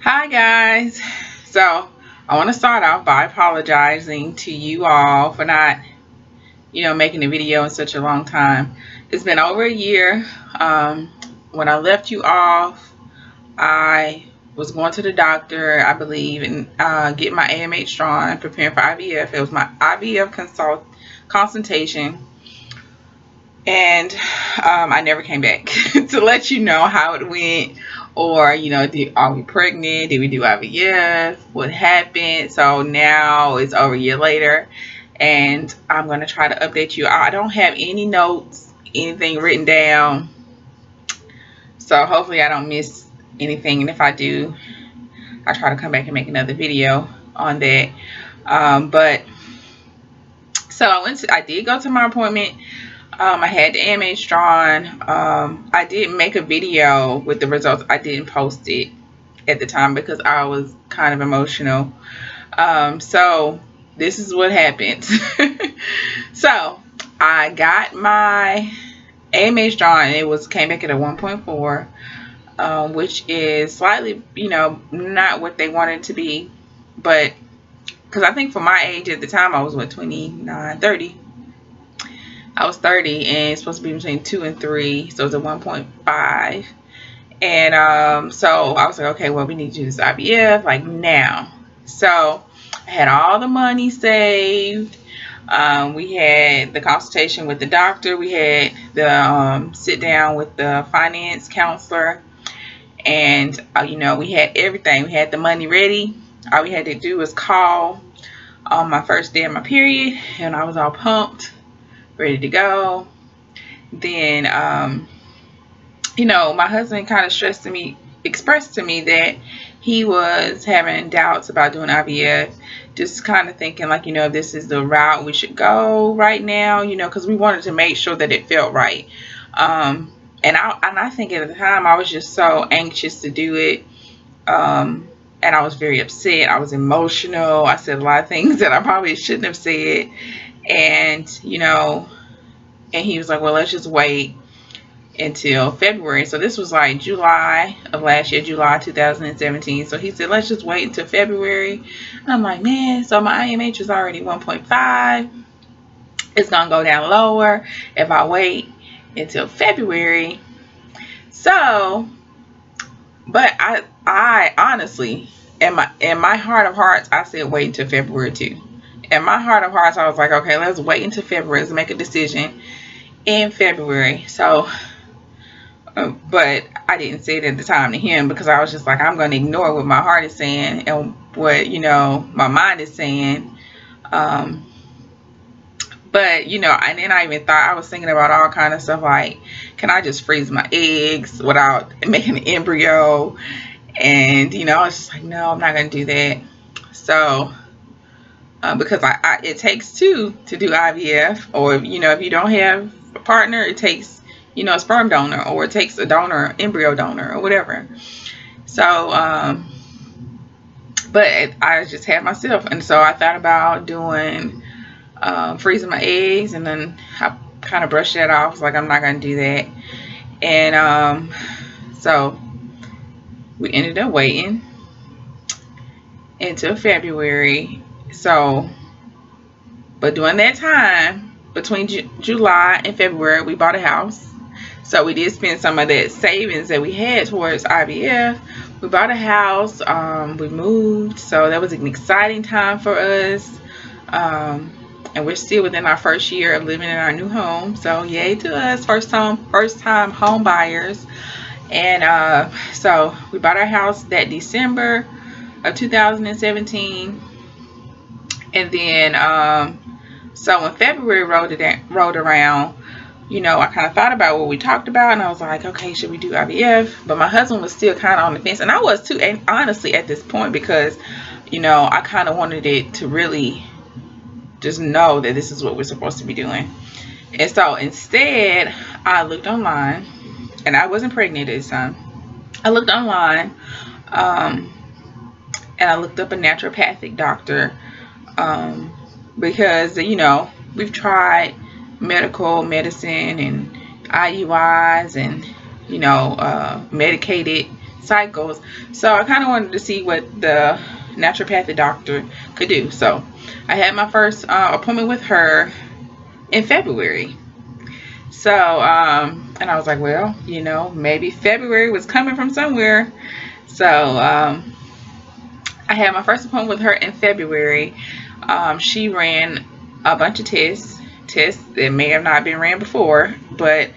Hi guys. So I want to start off by apologizing to you all for not, making a video in such a long time. It's been over a year. When I left you off, I was going to the doctor, I believe, and get my AMH drawn, preparing for IVF. It was my IVF consultation, and I never came back to let you know how it went, or are we pregnant, did we do IVF, what happened. So now it's over a year later, and I'm going to try to update you. I don't have any notes, anything written down, so hopefully I don't miss anything, and if I do, I'll try to come back and make another video on that. But so I did go to my appointment. I had the AMH drawn. I did make a video with the results. I didn't post it at the time because I was kind of emotional. So this is what happened. So I got my AMH drawn, and it came back at a 1.4, which is slightly, not what they wanted it to be, but because I think for my age at the time, I was 29, 30. I was 30, and it's supposed to be between 2 and 3, so it's a 1.5. And so I was like, okay, well, we need to do this IVF like now. So I had all the money saved. We had the consultation with the doctor. We had the sit down with the finance counselor, and we had everything. We had the money ready. All we had to do was call on my first day of my period, and I was all pumped, ready to go. Then my husband kind of expressed to me that he was having doubts about doing IVF, just kind of thinking like, if this is the route we should go right now, because we wanted to make sure that it felt right. And I think at the time I was just so anxious to do it, and I was very upset. I was emotional. I said a lot of things that I probably shouldn't have said. And and he was like, well, let's just wait until February. So this was like July of last year, July 2017. So he said, let's just wait until February. And I'm like, man, so my IMH is already 1.5. It's gonna go down lower if I wait until February. So, but I honestly, in my heart of hearts, I said wait until February too. In my heart of hearts, I was like, okay, let's wait until February. Let's make a decision in February. So, but I didn't say it at the time to him, because I was just like, I'm going to ignore what my heart is saying and what, my mind is saying. But, and then I even thought, I was thinking about all kind of stuff like, can I just freeze my eggs without making an embryo? And, I was just like, no, I'm not going to do that. So, because it takes two to do IVF, or if you don't have a partner, it takes a sperm donor, or it takes a donor, embryo donor, or whatever. So but I just had myself, and so I thought about doing freezing my eggs, and then I kind of brushed that off. I was like, I'm not gonna do that. And so we ended up waiting until February. So, but during that time, between July and February, we bought a house. So we did spend some of that savings that we had towards IVF. We bought a house. We moved. So that was an exciting time for us. And we're still within our first year of living in our new home. So yay to us, first time home buyers. And so we bought our house that December of 2017. And then, so when February rolled around, I kind of thought about what we talked about, and I was like, okay, should we do IVF? But my husband was still kind of on the fence, and I was too, and honestly, at this point, because, I kind of wanted it to really just know that this is what we're supposed to be doing. And so instead, I looked online, and I wasn't pregnant at this time. I looked online, and I looked up a naturopathic doctor, because we've tried medicine and IUIs and medicated cycles. So I kind of wanted to see what the naturopathic doctor could do. So I had my first appointment with her in February. So and I was like, well, you know, maybe February was coming from somewhere. So I had my first appointment with her in February. She ran a bunch of tests that may have not been ran before, but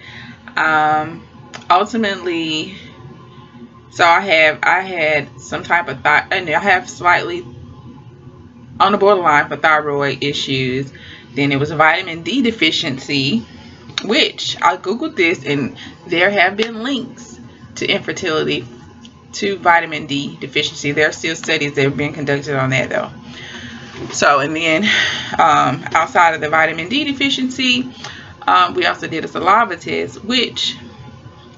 ultimately, so I had some type of and I have slightly on the borderline for thyroid issues. Then it was a vitamin D deficiency, which I googled this, and there have been links to infertility to vitamin D deficiency. There are still studies that have been conducted on that though. So, and then outside of the vitamin D deficiency, we also did a saliva test, which,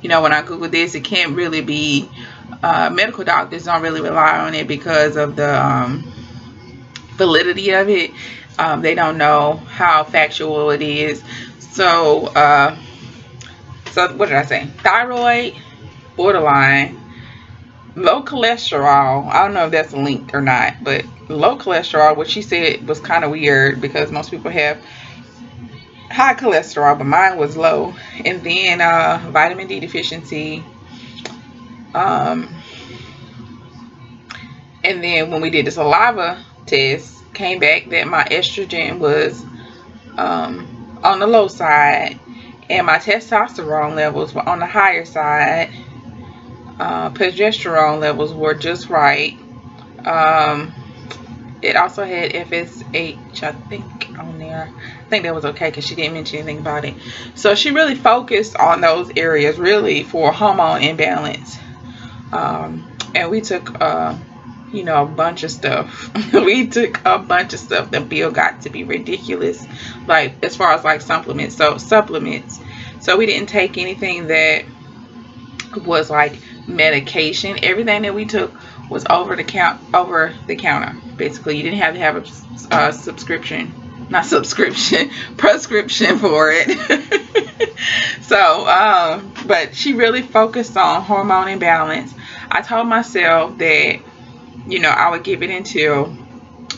you know, when I googled this, it can't really be, medical doctors don't really rely on it because of the validity of it. They don't know how factual it is. So so what did I say? Thyroid, borderline, low cholesterol. I don't know if that's linked or not, but low cholesterol, which she said was kind of weird because most people have high cholesterol, but mine was low. And then vitamin D deficiency. And then when we did the saliva test, came back that my estrogen was on the low side, and my testosterone levels were on the higher side. Progesterone levels were just right. It also had FSH, I think, on there. I think that was okay because she didn't mention anything about it. So she really focused on those areas really for hormone imbalance. And we took you know, a bunch of stuff. We took a bunch of stuff. The bill got to be ridiculous, like as far as like supplements. So we didn't take anything that was like medication. Everything that we took was over the counter. Basically, you didn't have to have a prescription for it. So but she really focused on hormone imbalance. I told myself that, you know, I would give it until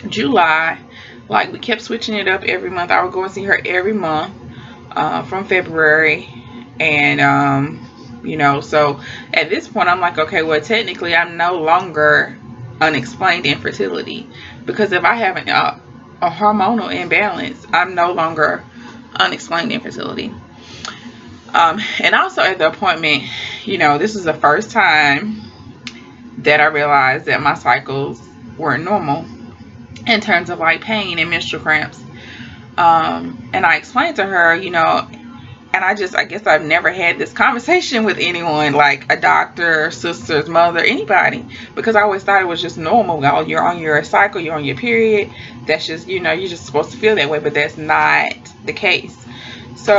July. Like, we kept switching it up every month. I would go and see her every month from February. And you know, so at this point I'm like, okay, well, technically I'm no longer unexplained infertility, because if I have a hormonal imbalance, I'm no longer unexplained infertility. And also at the appointment, you know, this is the first time that I realized that my cycles weren't normal in terms of like pain and menstrual cramps. And I explained to her, you know, and I guess I've never had this conversation with anyone, like a doctor, sister's mother, anybody, because I always thought it was just normal. Oh, you're on your cycle, you're on your period. That's just, you know, you're just supposed to feel that way, but that's not the case. So,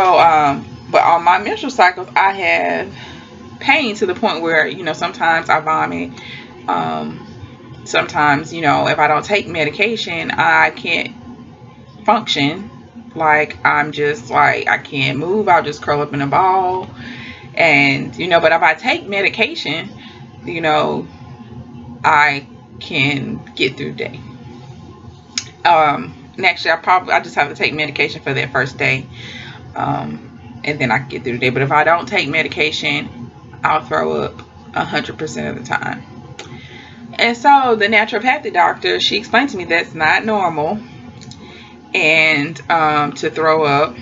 but on my menstrual cycles, I have pain to the point where, you know, sometimes I vomit. Sometimes, you know, if I don't take medication, I can't function. Like, I'm just like, I can't move. I'll just curl up in a ball. And, you know, but if I take medication, you know, I can get through the day. And actually, I just have to take medication for that first day. And then I can get through the day. But if I don't take medication, I'll throw up 100% of the time. And so the naturopathic doctor, she explained to me that's not normal, and to throw up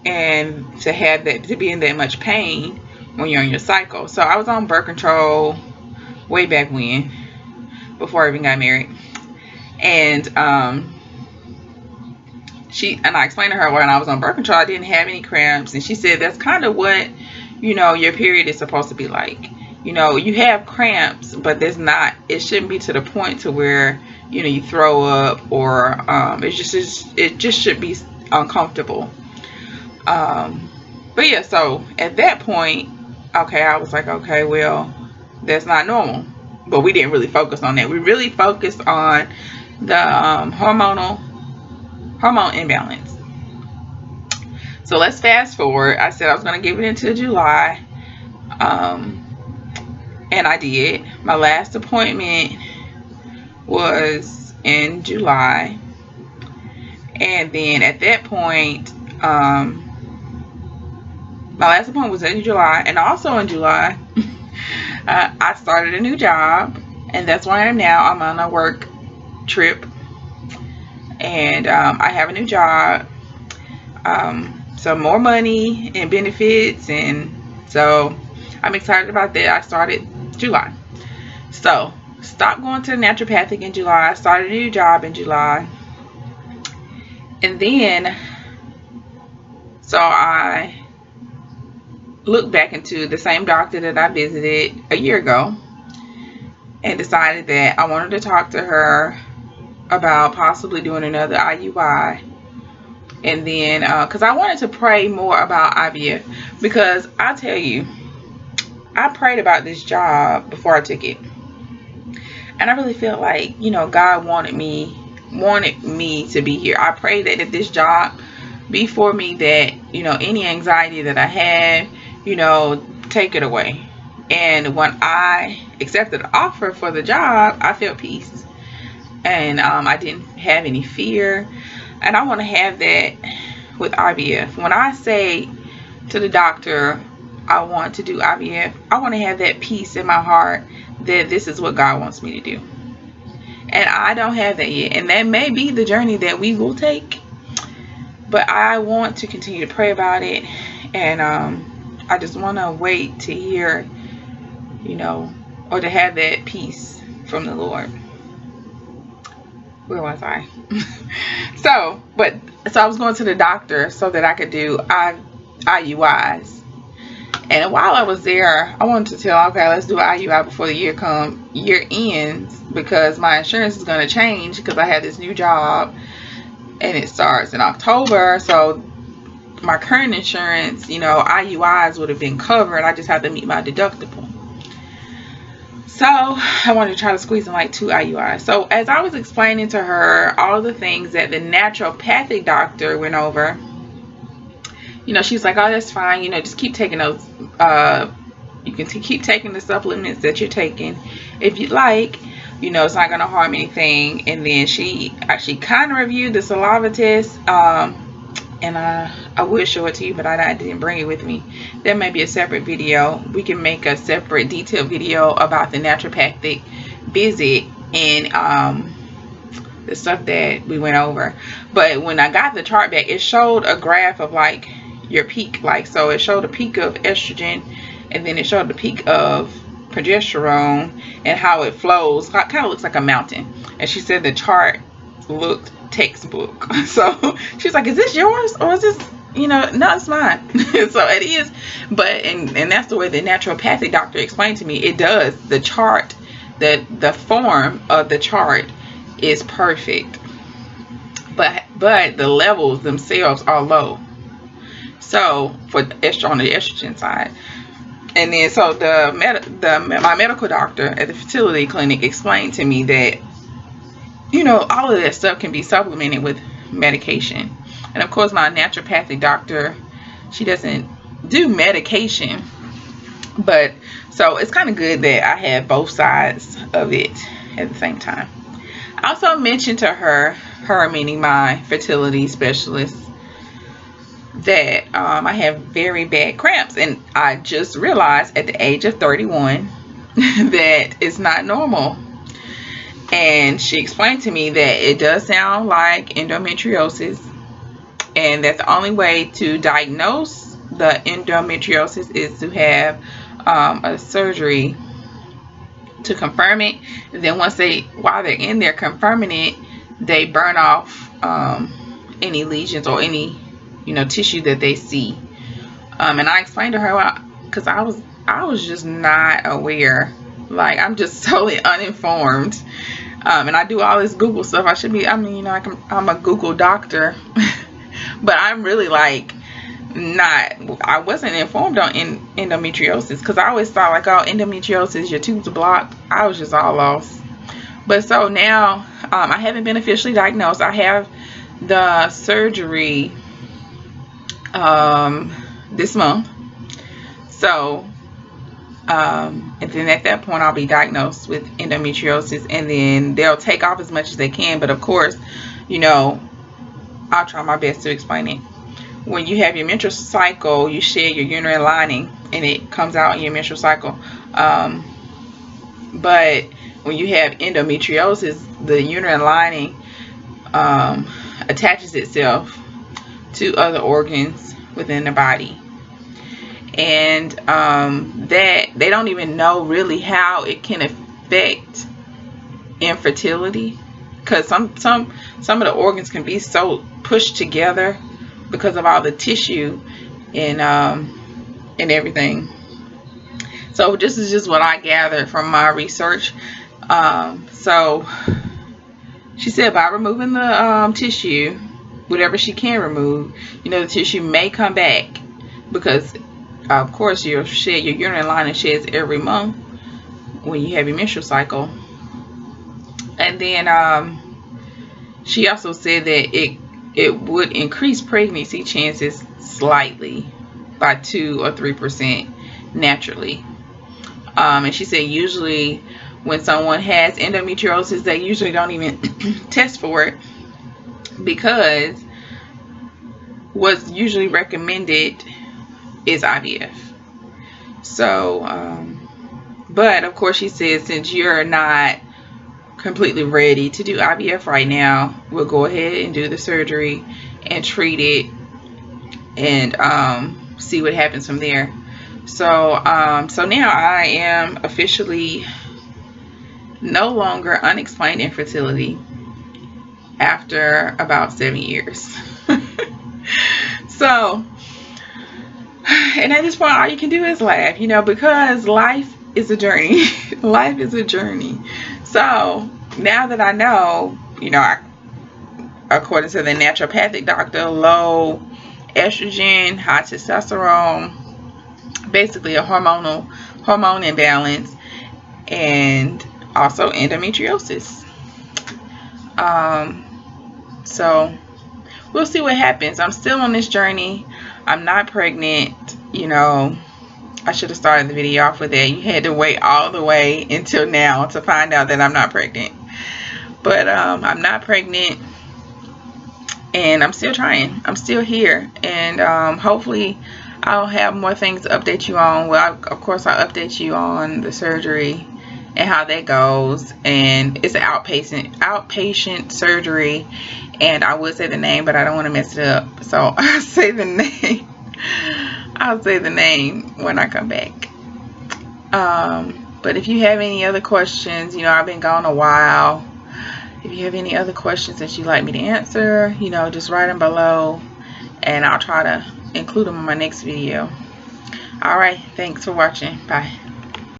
and to have that, to be in that much pain when you're on your cycle. So I was on birth control way back when, before I even got married. And I explained to her when I was on birth control, I didn't have any cramps, and she said that's kind of what, you know, your period is supposed to be like. You know, you have cramps, but it shouldn't be to the point to where, you know, you throw up, or it just should be uncomfortable. But yeah, so at that point, okay, I was like, okay, well, that's not normal. But we didn't really focus on that. We really focused on the hormone imbalance. So let's fast forward. I said I was going to give it until July. and I did. My last appointment was in July, and then at that point, my last appointment was in July, and also in July, I started a new job, and that's where I am now. I'm on a work trip, and I have a new job, some more money and benefits, and so I'm excited about that. I started July. So stopped going to the naturopathic in July, started a new job in July, and then so I looked back into the same doctor that I visited a year ago and decided that I wanted to talk to her about possibly doing another IUI. And then because I wanted to pray more about IVF, because I tell you, I prayed about this job before I took it, and I really feel like, you know, God wanted me to be here. I prayed that if this job be for me, that, you know, any anxiety that I had, you know, take it away. And when I accepted the offer for the job, I felt peace, and I didn't have any fear. And I want to have that with IVF. When I say to the doctor, I want to do IVF, I want to have that peace in my heart that this is what God wants me to do. And I don't have that yet. And that may be the journey that we will take. But I want to continue to pray about it. And I just want to wait to hear, you know, or to have that peace from the Lord. Where was I? So I was going to the doctor so that I could do IUIs. And while I was there, I wanted to tell, okay, let's do an IUI before the year ends, because my insurance is going to change because I have this new job and it starts in October. So my current insurance, you know, IUIs would have been covered. I just have to meet my deductible. So I wanted to try to squeeze in like 2 IUIs. So as I was explaining to her all the things that the naturopathic doctor went over, you know, she's like, oh, that's fine. You know, just keep taking those. You can keep taking the supplements that you're taking if you like. You know, it's not going to harm anything. And then she actually kind of reviewed the saliva test. And I would show it to you, but I didn't bring it with me. There may be a separate video. We can make a separate detailed video about the naturopathic visit and the stuff that we went over. But when I got the chart back, it showed a graph of like your peak. Like, so it showed a peak of estrogen, and then it showed the peak of progesterone and how it flows. Kind of looks like a mountain. And she said the chart looked textbook. So she's like, is this yours or is this, you know? No, it's mine. So it is. But and that's the way the naturopathic doctor explained to me. It does. The chart, the form of the chart is perfect, but the levels themselves are low. So for on the estrogen side. And then so my medical doctor at the fertility clinic explained to me that, you know, all of that stuff can be supplemented with medication. And of course, my naturopathic doctor, she doesn't do medication, but so it's kind of good that I have both sides of it at the same time. I also mentioned to her meaning my fertility specialist, that I have very bad cramps, and I just realized at the age of 31 that it's not normal. And she explained to me that it does sound like endometriosis, and that the only way to diagnose the endometriosis is to have a surgery to confirm it. And then while they're in there confirming it, they burn off any lesions or any, you know, tissue that they see. And I explained to her, because I was just not aware. Like, I'm just totally uninformed. And I do all this Google stuff. I'm a Google doctor. But I'm really like I wasn't informed on endometriosis, because I always thought like, oh, endometriosis, your tubes are blocked. I was just all lost. But so now I haven't been officially diagnosed. I have the surgery this month. So And then at that point I'll be diagnosed with endometriosis, and then they'll take off as much as they can. But of course, you know, I'll try my best to explain it. When you have your menstrual cycle, you shed your uterine lining and it comes out in your menstrual cycle. But when you have endometriosis, the uterine lining attaches itself to other organs within the body. And that they don't even know really how it can affect infertility, because some of the organs can be so pushed together because of all the tissue and everything. So this is just what I gathered from my research. So she said by removing the tissue, whatever she can remove, you know, the tissue may come back, because of course your uterine lining sheds every month when you have your menstrual cycle. And then she also said that it would increase pregnancy chances slightly by 2 or 3% naturally. And she said usually when someone has endometriosis, they usually don't even test for it, because what's usually recommended is IVF. So but of course she said, since you're not completely ready to do IVF right now, we'll go ahead and do the surgery and treat it and see what happens from there. So so now I am officially no longer unexplained infertility after about 7 years. So, and at this point all you can do is laugh, you know, because life is a journey. Life is a journey. So now that I know, you know, according to the naturopathic doctor, low estrogen, high testosterone, basically a hormone imbalance, and also endometriosis. So we'll see what happens. I'm still on this journey. I'm not pregnant. You know, I should have started the video off with that. You had to wait all the way until now to find out that I'm not pregnant. But I'm not pregnant, and I'm still trying. I'm still here, and hopefully I'll have more things to update you on. Well, of course I'll update you on the surgery and how that goes. And it's an outpatient surgery, and I would say the name, but I don't want to mess it up, so I'll say the name. I'll say the name when I come back. But if you have any other questions, you know, I've been gone a while. If you have any other questions that you'd like me to answer, you know, just write them below, and I'll try to include them in my next video. Alright, thanks for watching. Bye.